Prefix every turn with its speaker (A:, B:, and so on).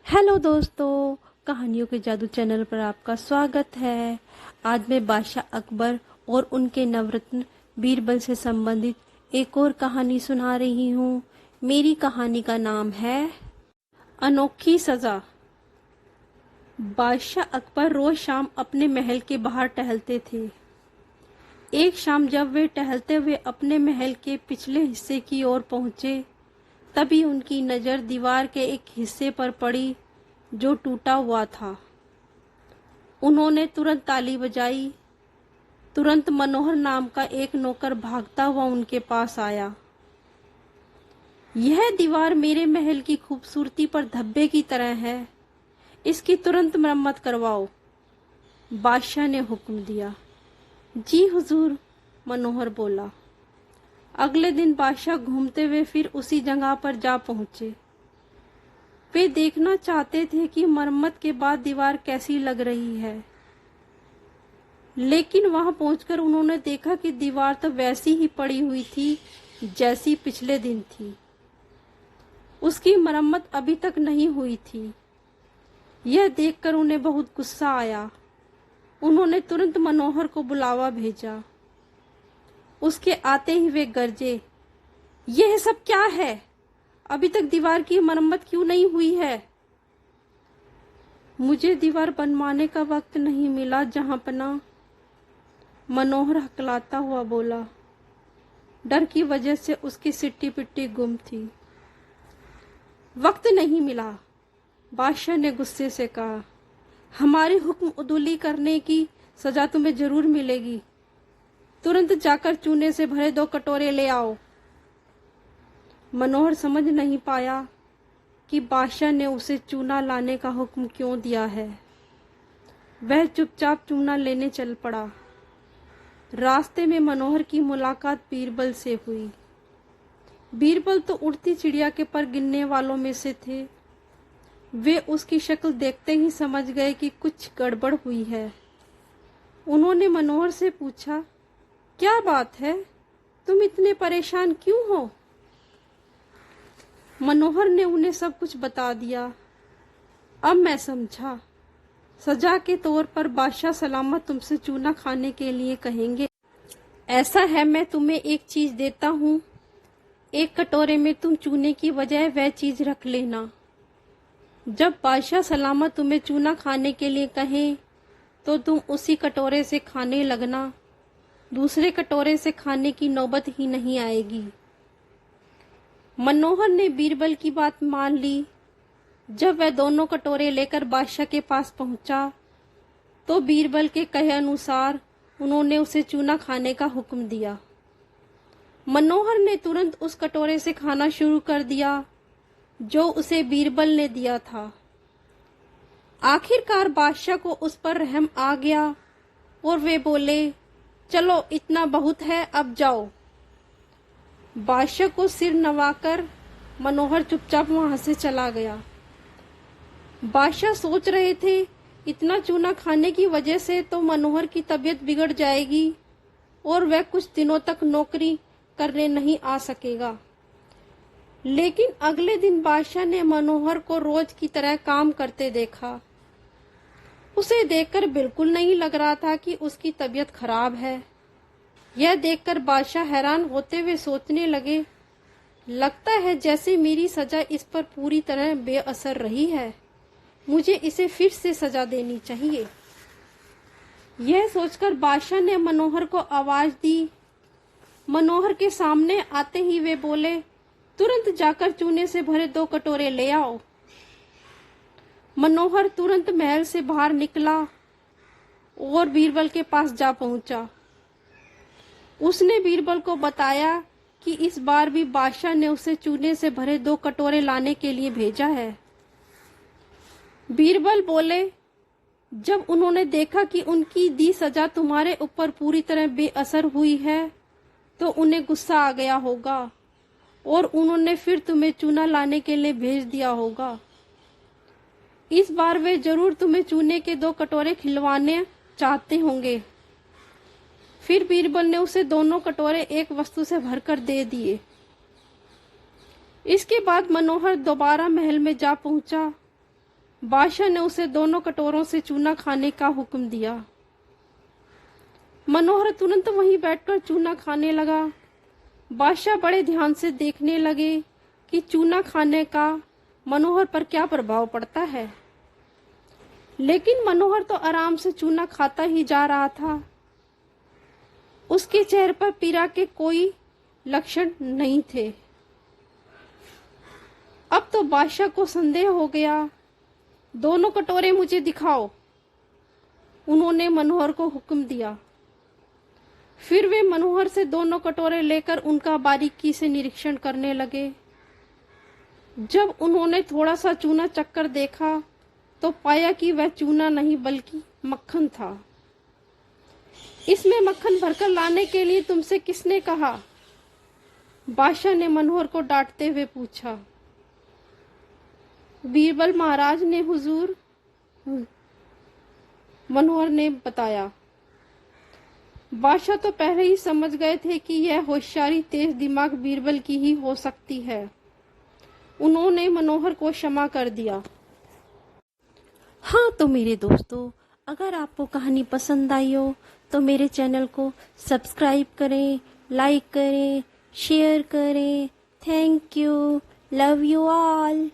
A: Hello दोस्तों, कहानियों के जादू चैनल पर आपका स्वागत है। आज मैं बादशाह अकबर और उनके नवरत्न बीरबल से संबंधित एक और कहानी सुना रही हूँ। मेरी कहानी का नाम है अनोखी सजा। बादशाह अकबर रोज शाम अपने महल के बाहर टहलते थे। एक शाम जब वे टहलते हुए अपने महल के पिछले हिस्से की ओर पहुंचे, तभी उनकी नजर दीवार के एक हिस्से पर पड़ी जो टूटा हुआ था। उन्होंने तुरंत ताली बजाई। तुरंत मनोहर नाम का एक नौकर भागता हुआ उनके पास आया। यह दीवार मेरे महल की खूबसूरती पर धब्बे की तरह है, इसकी तुरंत मरम्मत करवाओ, बादशाह ने हुक्म दिया। जी हुजूर, मनोहर बोला। अगले दिन बादशाह घूमते हुए फिर उसी जगह पर जा पहुंचे। वे देखना चाहते थे कि मरम्मत के बाद दीवार कैसी लग रही है, लेकिन वहां पहुंचकर उन्होंने देखा कि दीवार तो वैसी ही पड़ी हुई थी जैसी पिछले दिन थी। उसकी मरम्मत अभी तक नहीं हुई थी। यह देखकर उन्हें बहुत गुस्सा आया। उन्होंने तुरंत मनोहर को बुलावा भेजा। उसके आते ही वे गरजे, यह सब क्या है? अभी तक दीवार की मरम्मत क्यों नहीं हुई है? मुझे दीवार बनवाने का वक्त नहीं मिला जहांपना, मनोहर हकलाता हुआ बोला। डर की वजह से उसकी सिट्टी पिट्टी गुम थी। वक्त नहीं मिला, बादशाह ने गुस्से से कहा। हमारे हुक्म उदूली करने की सजा तुम्हें जरूर मिलेगी। तुरंत जाकर चूने से भरे 2 कटोरे ले आओ। मनोहर समझ नहीं पाया कि बादशाह ने उसे चूना लाने का हुक्म क्यों दिया है। वह चुपचाप चूना लेने चल पड़ा। रास्ते में मनोहर की मुलाकात बीरबल से हुई। बीरबल तो उड़ती चिड़िया के पर गिनने वालों में से थे। वे उसकी शक्ल देखते ही समझ गए कि कुछ गड़बड़ हुई है। उन्होंने मनोहर से पूछा, क्या बात है? तुम इतने परेशान क्यों हो? मनोहर ने उन्हें सब कुछ बता दिया। अब मैं समझा। सजा के तौर पर बादशाह सलामत तुमसे चूना खाने के लिए कहेंगे। ऐसा है, मैं तुम्हें एक चीज देता हूँ। एक कटोरे में तुम चूने की बजाय वह चीज रख लेना। जब बादशाह सलामत तुम्हें चूना खाने के लिए कहें तो तुम उसी कटोरे से खाने लगना। दूसरे कटोरे से खाने की नौबत ही नहीं आएगी। मनोहर ने बीरबल की बात मान ली। जब वह दोनों कटोरे लेकर बादशाह के पास पहुंचा तो बीरबल के कहे अनुसार उन्होंने उसे चूना खाने का हुक्म दिया। मनोहर ने तुरंत उस कटोरे से खाना शुरू कर दिया जो उसे बीरबल ने दिया था। आखिरकार बादशाह को उस पर रहम आ गया और वे बोले, चलो इतना बहुत है, अब जाओ। बादशाह को सिर नवाकर मनोहर चुपचाप वहां से चला गया। बादशाह सोच रहे थे, इतना चूना खाने की वजह से तो मनोहर की तबीयत बिगड़ जाएगी और वह कुछ दिनों तक नौकरी करने नहीं आ सकेगा। लेकिन अगले दिन बादशाह ने मनोहर को रोज की तरह काम करते देखा। उसे देखकर बिल्कुल नहीं लग रहा था कि उसकी तबीयत खराब है। यह देखकर बादशाह हैरान होते हुए सोचने लगे, लगता है जैसे मेरी सजा इस पर पूरी तरह बेअसर रही है। मुझे इसे फिर से सजा देनी चाहिए। यह सोचकर बादशाह ने मनोहर को आवाज दी। मनोहर के सामने आते ही वे बोले, तुरंत जाकर चूने से भरे 2 कटोरे ले आओ। मनोहर तुरंत महल से बाहर निकला और बीरबल के पास जा पहुंचा। उसने बीरबल को बताया कि इस बार भी बादशाह ने उसे चूने से भरे 2 कटोरे लाने के लिए भेजा है। बीरबल बोले, जब उन्होंने देखा कि उनकी दी सजा तुम्हारे ऊपर पूरी तरह बेअसर हुई है तो उन्हें गुस्सा आ गया होगा और उन्होंने फिर तुम्हें चूना लाने के लिए भेज दिया होगा। इस बार वे जरूर तुम्हें चूने के 2 कटोरे खिलवाने चाहते होंगे। फिर बीरबल ने उसे दोनों कटोरे एक वस्तु से भरकर दे दिए। इसके बाद मनोहर दोबारा महल में जा पहुंचा बादशाह ने उसे दोनों कटोरों से चूना खाने का हुक्म दिया। मनोहर तुरंत वहीं बैठकर चूना खाने लगा। बादशाह बड़े ध्यान से देखने लगे कि चूना खाने का मनोहर पर क्या प्रभाव पड़ता है, लेकिन मनोहर तो आराम से चूना खाता ही जा रहा था। उसके चेहरे पर पीड़ा के कोई लक्षण नहीं थे। अब तो बादशाह को संदेह हो गया। दोनों कटोरे मुझे दिखाओ, उन्होंने मनोहर को हुक्म दिया। फिर वे मनोहर से दोनों कटोरे लेकर उनका बारीकी से निरीक्षण करने लगे। जब उन्होंने थोड़ा सा चूना चखकर देखा तो पाया कि वह चूना नहीं बल्कि मक्खन था। इसमें मक्खन भरकर लाने के लिए तुमसे किसने कहा? बादशाह ने मनोहर को डांटते हुए पूछा। बीरबल महाराज ने हुजूर, मनोहर ने बताया। बादशाह तो पहले ही समझ गए थे कि यह होशियारी तेज दिमाग बीरबल की ही हो सकती है। उन्होंने मनोहर को क्षमा कर दिया। हाँ, तो मेरे दोस्तों, अगर आपको कहानी पसंद आई हो तो मेरे चैनल को सब्सक्राइब करें, लाइक करें, शेयर करें। Thank you, love you all.